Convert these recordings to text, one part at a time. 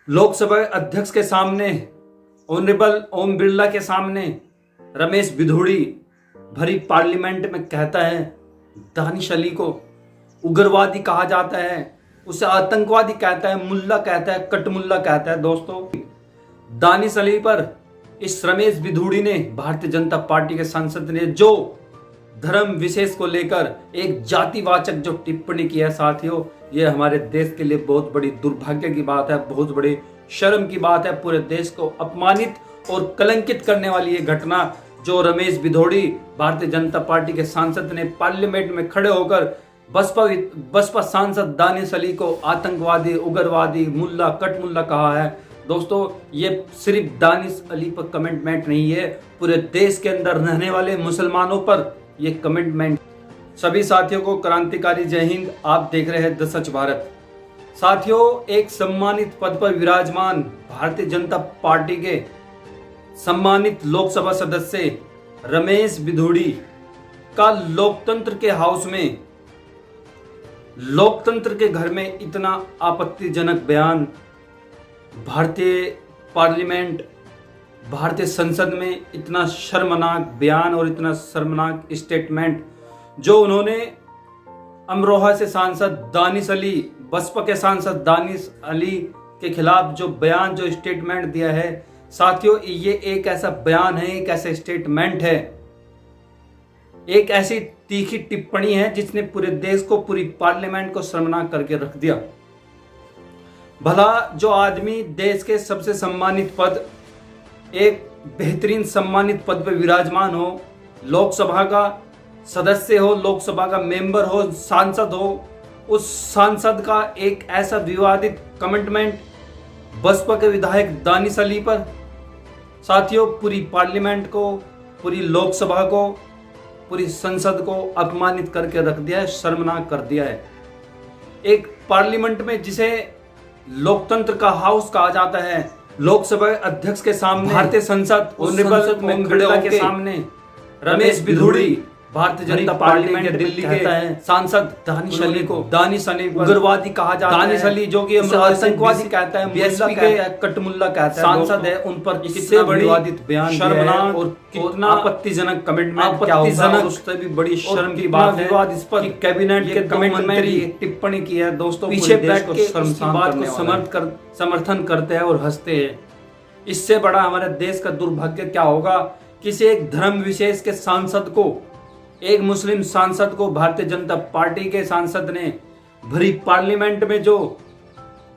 लोकसभा अध्यक्ष के सामने, ऑनरेबल ओम बिरला के सामने रमेश बिधूड़ी भरी पार्लियामेंट में कहता है दानिश अली को उग्रवादी कहा जाता है, उसे आतंकवादी कहता है, मुल्ला कहता है, कटमुल्ला कहता है। दोस्तों, दानिश अली पर इस रमेश बिधूड़ी ने, भारतीय जनता पार्टी के सांसद ने जो धर्म विशेष को लेकर एक जातिवाचक जो टिप्पणी की है साथियों, ये हमारे देश के लिए बहुत बड़ी दुर्भाग्य की बात है, बहुत बड़ी शर्म की बात है। पूरे देश को अपमानित और कलंकित करने वाली ये घटना जो रमेश बिधूड़ी भारतीय जनता पार्टी के सांसद ने पार्लियामेंट में खड़े होकर बसपा सांसद दानिश अली को आतंकवादी, उग्रवादी, मुल्ला, कटमुल्ला कहा है। दोस्तों, ये सिर्फ दानिश अली पर कमेंटमेंट नहीं है, पूरे देश के अंदर रहने वाले मुसलमानों पर ये कमिटमेंट। सभी साथियों को क्रांतिकारी जय हिंद। आप देख रहे हैं द सच भारत। साथियों, एक सम्मानित पद पर विराजमान भारतीय जनता पार्टी के सम्मानित लोकसभा सदस्य रमेश बिधूड़ी का लोकतंत्र के हाउस में, लोकतंत्र के घर में इतना आपत्तिजनक बयान, भारतीय पार्लियामेंट, भारतीय संसद में इतना शर्मनाक बयान और इतना शर्मनाक स्टेटमेंट जो उन्होंने अमरोहा से सांसद दानिश अली, बसपा के सांसद दानिश अली के खिलाफ जो बयान, जो स्टेटमेंट दिया है साथियों, ये एक ऐसा बयान है, एक ऐसा स्टेटमेंट है, एक ऐसी तीखी टिप्पणी है जिसने पूरे देश को, पूरी पार्लियामेंट को शर्मनाक करके रख दिया। भला जो आदमी देश के सबसे सम्मानित पद, एक बेहतरीन सम्मानित पद पर विराजमान हो, लोकसभा का सदस्य हो, लोकसभा का मेंबर हो, सांसद हो, उस सांसद का एक ऐसा विवादित कमिटमेंट बसपा के विधायक दानिश अली पर साथियों पूरी पार्लियामेंट को, पूरी लोकसभा को, पूरी संसद को अपमानित करके रख दिया है, शर्मनाक कर दिया है। एक पार्लियामेंट में जिसे लोकतंत्र का हाउस कहा जाता है, लोकसभा अध्यक्ष के सामने, भारतीय संसद ऑनरेबल ओम बिरला के सामने रमेश बिधूड़ी भारतीय जनता पार्टी के दिल्ली के सांसद दानिश अली को उग्रवादी कहा जाता है। दानिश अली जो कि आतंकवादी कहता है, बीएसपी के कटमुल्ला कहता है, सांसद है, उन पर कितने विवादित बयान, शर्मनाक और कितना आपत्तिजनक कमिटमेंट, आपत्तिजनक, उससे भी बड़ी शर्म की बात है इस पर कि कैबिनेट के कमिटमेंट टिप्पणी की है। दोस्तों, पीछे बैठ के उसकी बात को समर्थन करते हैं और हंसते हैं। इससे बड़ा हमारे देश का दुर्भाग्य क्या होगा? किसी एक धर्म विशेष के सांसद को, एक मुस्लिम सांसद को भारतीय जनता पार्टी के सांसद ने भरी पार्लियामेंट में जो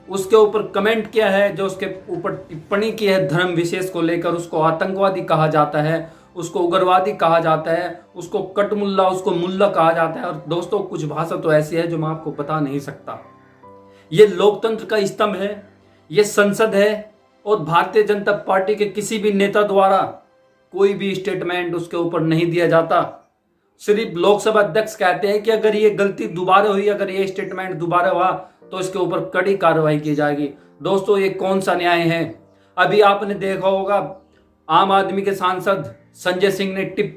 उसके ऊपर कमेंट किया है, जो उसके ऊपर टिप्पणी की है धर्म विशेष को लेकर, उसको आतंकवादी कहा जाता है, उसको उग्रवादी कहा जाता है, उसको कटमुल्ला, उसको मुल्ला कहा जाता है। और दोस्तों, कुछ भाषा तो ऐसी है जो मैं आपको बता नहीं सकता। ये लोकतंत्र का स्तंभ है, ये संसद है, और भारतीय जनता पार्टी के किसी भी नेता द्वारा कोई भी स्टेटमेंट उसके ऊपर नहीं दिया जाता। सिर्फ लोकसभा अध्यक्ष कहते हैं कि अगर ये गलती दोबारा हुई, अगर ये स्टेटमेंट दोबारा हुआ तो इसके ऊपर कड़ी कार्रवाई की जाएगी। दोस्तों, ये कौन सा न्याय है? अभी आपने देखा होगा आम आदमी के सांसद संजय सिंह ने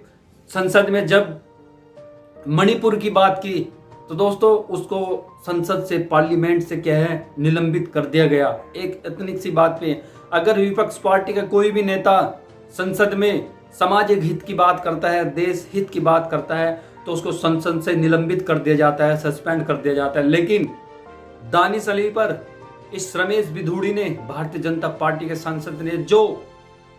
संसद में जब मणिपुर की बात की तो दोस्तों उसको संसद से, पार्लियामेंट से क्या है, निलंबित कर दिया गया। एक इतनी सी बात पे अगर विपक्ष पार्टी का कोई भी नेता संसद में सामाजिक हित की बात करता है, देश हित की बात करता है, तो उसको संसद से निलंबित कर दिया जाता है, सस्पेंड कर दिया जाता है। लेकिन दानिश अली पर इस रमेश बिधूड़ी ने, भारतीय जनता पार्टी के सांसद ने जो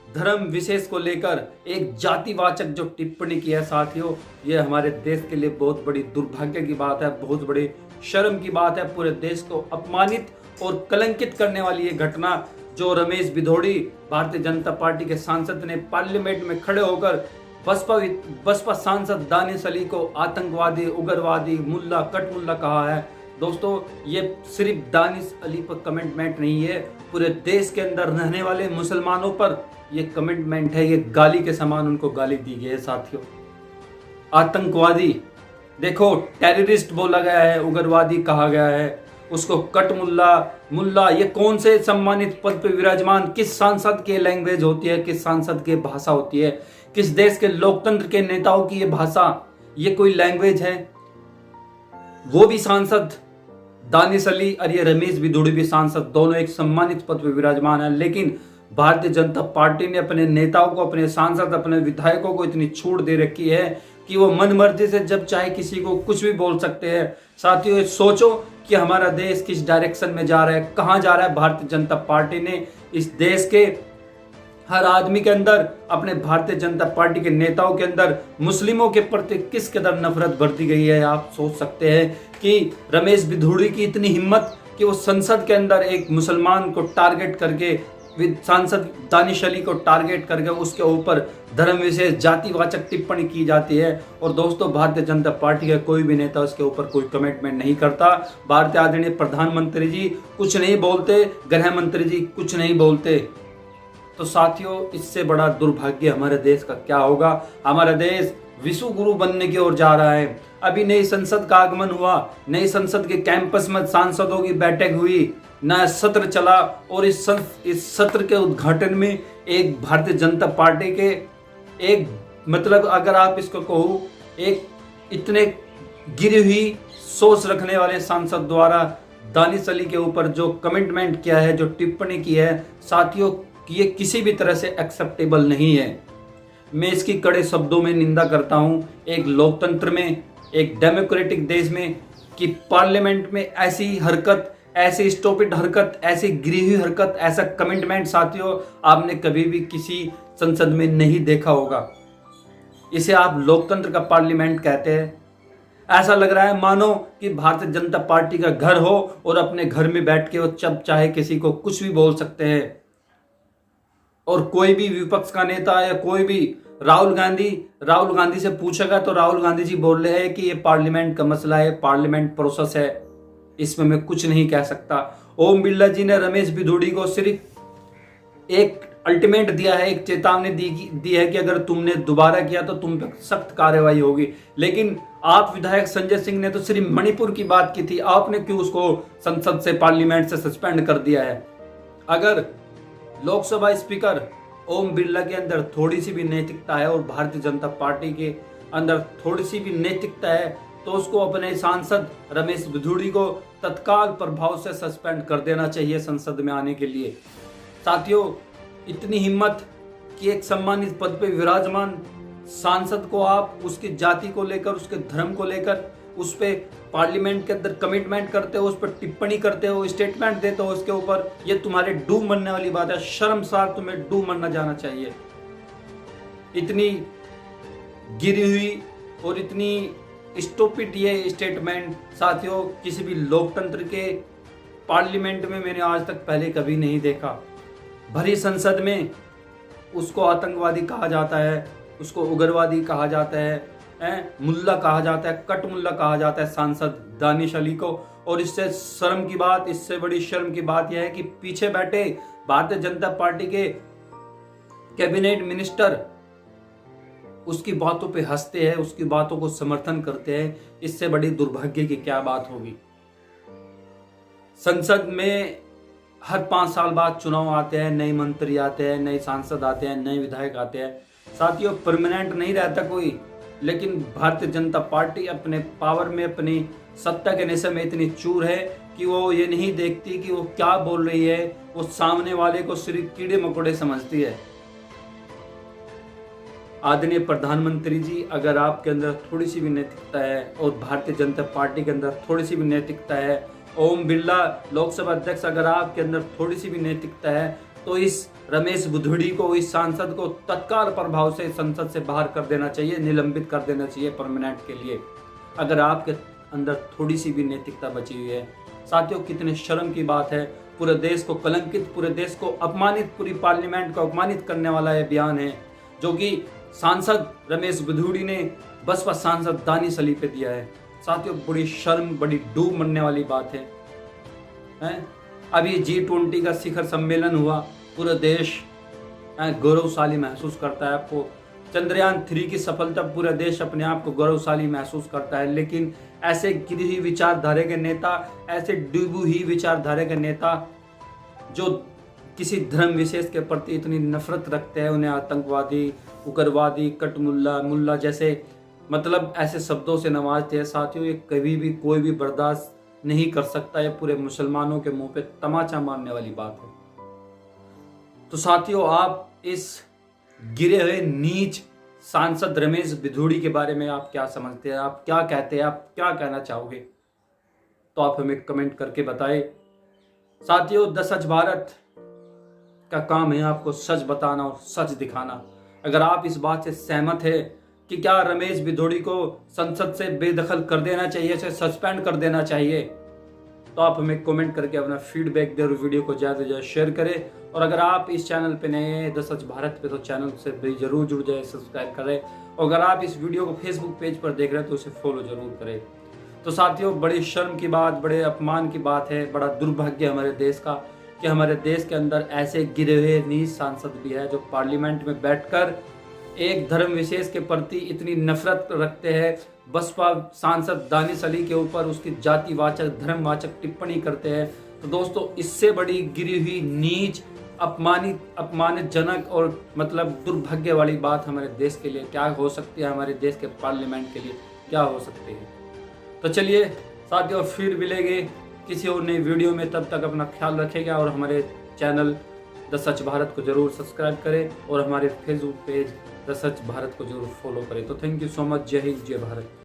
धर्म विशेष को लेकर एक जातिवाचक जो टिप्पणी की है साथियों, ये हमारे देश के लिए बहुत बड़ी दुर्भाग्य की बात है, बहुत बड़ी शर्म की बात है। पूरे देश को अपमानित और कलंकित करने वाली ये घटना जो रमेश बिधूड़ी भारतीय जनता पार्टी के सांसद ने पार्लियामेंट में खड़े होकर बसपा सांसद दानिश अली को आतंकवादी, उग्रवादी, मुल्ला, कटमुल्ला कहा है। दोस्तों, ये सिर्फ दानिश अली पर कमिटमेंट नहीं है, पूरे देश के अंदर रहने वाले मुसलमानों पर ये कमिटमेंट है। ये गाली के समान उनको गाली दी गई है साथियों। आतंकवादी, देखो, टेररिस्ट बोला गया है, उग्रवादी कहा गया है, उसको कटमुल्ला, मुल्ला, ये कौन से सम्मानित पद पे विराजमान, किस सांसद की लैंग्वेज होती है, किस सांसद की भाषा होती है, किस देश के लोकतंत्र के नेताओं की ये भाषा, ये कोई लैंग्वेज है? वो भी सांसद दानिश अली और ये रमेश बिधूड़ी भी सांसद दोनों एक सम्मानित पद पर विराजमान है, लेकिन भारतीय जनता पार्टी ने अपने नेताओं को, अपने सांसद, अपने विधायकों को इतनी छूट दे रखी है कि वो मन मर्जी से जब चाहे किसी को कुछ भी बोल सकते हैं। साथियों, सोचो कि हमारा देश किस डायरेक्शन में जा रहा है, कहां जा रहा है। भारतीय जनता पार्टी ने इस देश के हर आदमी के अंदर, अपने भारतीय जनता पार्टी के नेताओं के अंदर मुस्लिमों के प्रति किस कदर नफरत भर दी गई है। आप सोच सकते हैं कि रमेश बिधूड़ी की इतनी हिम्मत कि वो संसद के अंदर एक मुसलमान को टारगेट करके, सांसद दानिश अली को टारगेट करके उसके ऊपर धर्म विशेष जातिवाचक टिप्पणी की जाती है। और दोस्तों, भारतीय जनता पार्टी का कोई भी नेता उसके ऊपर कोई कमिटमेंट नहीं करता। भारतीय आदरणीय प्रधानमंत्री जी कुछ नहीं बोलते, गृह मंत्री जी कुछ नहीं बोलते। तो साथियों, इससे बड़ा दुर्भाग्य हमारे देश का क्या होगा। हमारा देश विश्व गुरु बनने की ओर जा रहा है। अभी नई संसद का आगमन हुआ, नई संसद के कैंपस में सांसदों की बैठक हुई, नया सत्र चला और इस सत्र के उद्घाटन में एक भारतीय जनता पार्टी के एक, मतलब अगर आप इसको कहो, एक इतने गिरी हुई सोच रखने वाले सांसद द्वारा दानिश अली के ऊपर जो कमिटमेंट किया है, जो टिप्पणी की है, साथियों ये किसी भी तरह से एक्सेप्टेबल नहीं है। मैं इसकी कड़े शब्दों में निंदा करता हूं। एक लोकतंत्र में, एक डेमोक्रेटिक देश में कि पार्लियामेंट में ऐसी हरकत, ऐसी स्टूपिड हरकत, ऐसी गिरी हुई हरकत, ऐसा कमिटमेंट साथियों आपने कभी भी किसी संसद में नहीं देखा होगा। इसे आप लोकतंत्र का पार्लियामेंट कहते हैं। ऐसा लग रहा है मानो कि भारतीय जनता पार्टी का घर हो और अपने घर में बैठ के वो जब चाहे किसी को कुछ भी बोल सकते हैं। और कोई भी विपक्ष का नेता या कोई भी राहुल गांधी से पूछेगा तो राहुल गांधी जी बोल रहे हैं कि ये पार्लियामेंट का मसला है, पार्लियामेंट प्रोसेस है, इसमें मैं कुछ नहीं कह सकता। ओम बिरला जी ने रमेश बिधूड़ी को सिर्फ एक अल्टीमेट दिया है, एक चेतावनी दी है कि अगर तुमने दोबारा किया तो तुम पर सख्त कार्रवाई होगी। लेकिन आप विधायक संजय सिंह ने तो सिर्फ मणिपुर की बात की थी, आपने क्यों उसको संसद से, पार्लियामेंट से सस्पेंड कर दिया है। अगर लोकसभा स्पीकर ओम बिरला के अंदर थोड़ी सी भी नैतिकता है और भारतीय जनता पार्टी के अंदर थोड़ी सी भी नैतिकता है तो उसको अपने सांसद रमेश बिधूड़ी को तत्काल प्रभाव से सस्पेंड कर देना चाहिए संसद में आने के लिए। साथियों, इतनी हिम्मत कि एक सम्मानित पद पे विराजमान सांसद को आप उसकी जाति को लेकर, उसके धर्म को लेकर उस पे पार्लियामेंट के अंदर कमिटमेंट करते हो, उस पर टिप्पणी करते हो, स्टेटमेंट देते हो उसके ऊपर, ये तुम्हारे डूब मरने वाली बात है। शर्मसार, तुम्हें डूब मरना जाना चाहिए। इतनी गिरी हुई और इतनी स्टूपिड ये स्टेटमेंट साथियों किसी भी लोकतंत्र के पार्लियामेंट में मैंने आज तक पहले कभी नहीं देखा। भरी संसद में उसको आतंकवादी कहा जाता है, उसको उग्रवादी कहा जाता है, मुल्ला कहा जाता है, कट मुल्ला कहा जाता है सांसद दानिश अली को। और इससे शर्म की बात, इससे बड़ी शर्म की बात यह है कि पीछे बैठे भारतीय जनता पार्टी के कैबिनेट मिनिस्टर उसकी बातों पे हंसते हैं, उसकी बातों को समर्थन करते हैं। इससे बड़ी दुर्भाग्य की क्या बात होगी। संसद में हर 5 साल बाद चुनाव आते हैं, नए मंत्री आते हैं, नए सांसद आते हैं, नए विधायक आते हैं। साथियों, परमानेंट नहीं रहता कोई, लेकिन भारतीय जनता पार्टी अपने पावर में, अपनी सत्ता के नशे में इतनी चूर है कि वो ये नहीं देखती कि वो क्या बोल रही है, वो सामने वाले को सिर्फ कीड़े मकोड़े समझती है। आदरणीय प्रधानमंत्री जी, अगर आपके अंदर थोड़ी सी भी नैतिकता है और भारतीय जनता पार्टी के अंदर थोड़ी सी भी नैतिकता है, ओम बिरला लोकसभा अध्यक्ष अगर आपके अंदर थोड़ी सी भी नैतिकता है, तो इस रमेश बिधूड़ी को, इस सांसद को तत्काल प्रभाव से संसद से बाहर कर देना चाहिए, निलंबित कर देना चाहिए परमानेंट के लिए, अगर आपके अंदर थोड़ी सी भी नैतिकता बची हुई है। साथियों, कितने शर्म की बात है। पूरे देश को कलंकित, पूरे देश को अपमानित, पूरी पार्लियामेंट को अपमानित करने वाला यह बयान है जो कि सांसद रमेश बिधूड़ी ने बसपा सांसद दानिश अली पे दिया है। साथियों, बड़ी शर्म, बड़ी डूब मरने वाली बात है। अभी G20 का शिखर सम्मेलन हुआ, पूरा देश गौरवशाली महसूस करता है। आपको चंद्रयान 3 की सफलता, पूरा देश अपने आप को गौरवशाली महसूस करता है। लेकिन ऐसे गिरी हुई विचारधारा के नेता, ऐसे डूबी हुई विचारधारा के नेता जो किसी धर्म विशेष के प्रति इतनी नफरत रखते हैं, उन्हें आतंकवादी, उग्रवादी, कटमुल्ला, मुल्ला जैसे मतलब ऐसे शब्दों से नवाजते हैं। साथियों, ये कभी भी कोई भी बर्दाश्त नहीं कर सकता। ये पूरे मुसलमानों के मुंह पे तमाचा मारने वाली बात है। तो साथियों, आप इस गिरे हुए नीच सांसद रमेश बिधूड़ी के बारे में आप क्या समझते हैं? आप क्या कहते हैं? आप क्या कहना चाहोगे? तो आप हमें कमेंट करके बताएं। साथियों, द सच भारत का काम है आपको सच बताना और सच दिखाना। अगर आप इस बात से सहमत है कि क्या रमेश बिधूड़ी को संसद से बेदखल कर देना चाहिए, उसे सस्पेंड कर देना चाहिए, तो आप हमें कमेंट करके अपना फीडबैक दें और वीडियो को ज़्यादा से ज़्यादा शेयर करें। और अगर आप इस चैनल पे नए हैं द सच भारत पे, तो चैनल से भी जरूर जुड़ जाए, सब्सक्राइब करें। और अगर आप इस वीडियो को फेसबुक पेज पर देख रहे हैं तो उसे फॉलो जरूर करें। तो साथियों, बड़ी शर्म की बात, बड़े अपमान की बात है, बड़ा दुर्भाग्य हमारे देश का कि हमारे देश के अंदर ऐसे गिरे हुए नीच सांसद भी है जो पार्लियामेंट में बैठकर एक धर्म विशेष के प्रति इतनी नफरत रखते हैं। बसपा सांसद दानिश अली के ऊपर उसकी जातिवाचक धर्मवाचक टिप्पणी करते हैं। तो दोस्तों, इससे बड़ी गिरी हुई नीच अपमानजनक और मतलब दुर्भाग्य वाली बात हमारे देश के लिए क्या हो सकती है, हमारे देश के पार्लियामेंट के लिए क्या हो सकती है। तो चलिए साथियों, फिर मिलेंगे किसी और नई वीडियो में। तब तक अपना ख्याल रखेगा और हमारे चैनल द सच भारत को जरूर सब्सक्राइब करें और हमारे Facebook page the such Bharat को जरूर फॉलो करें। तो थैंक यू सो मच। जय हिंद, जय भारत।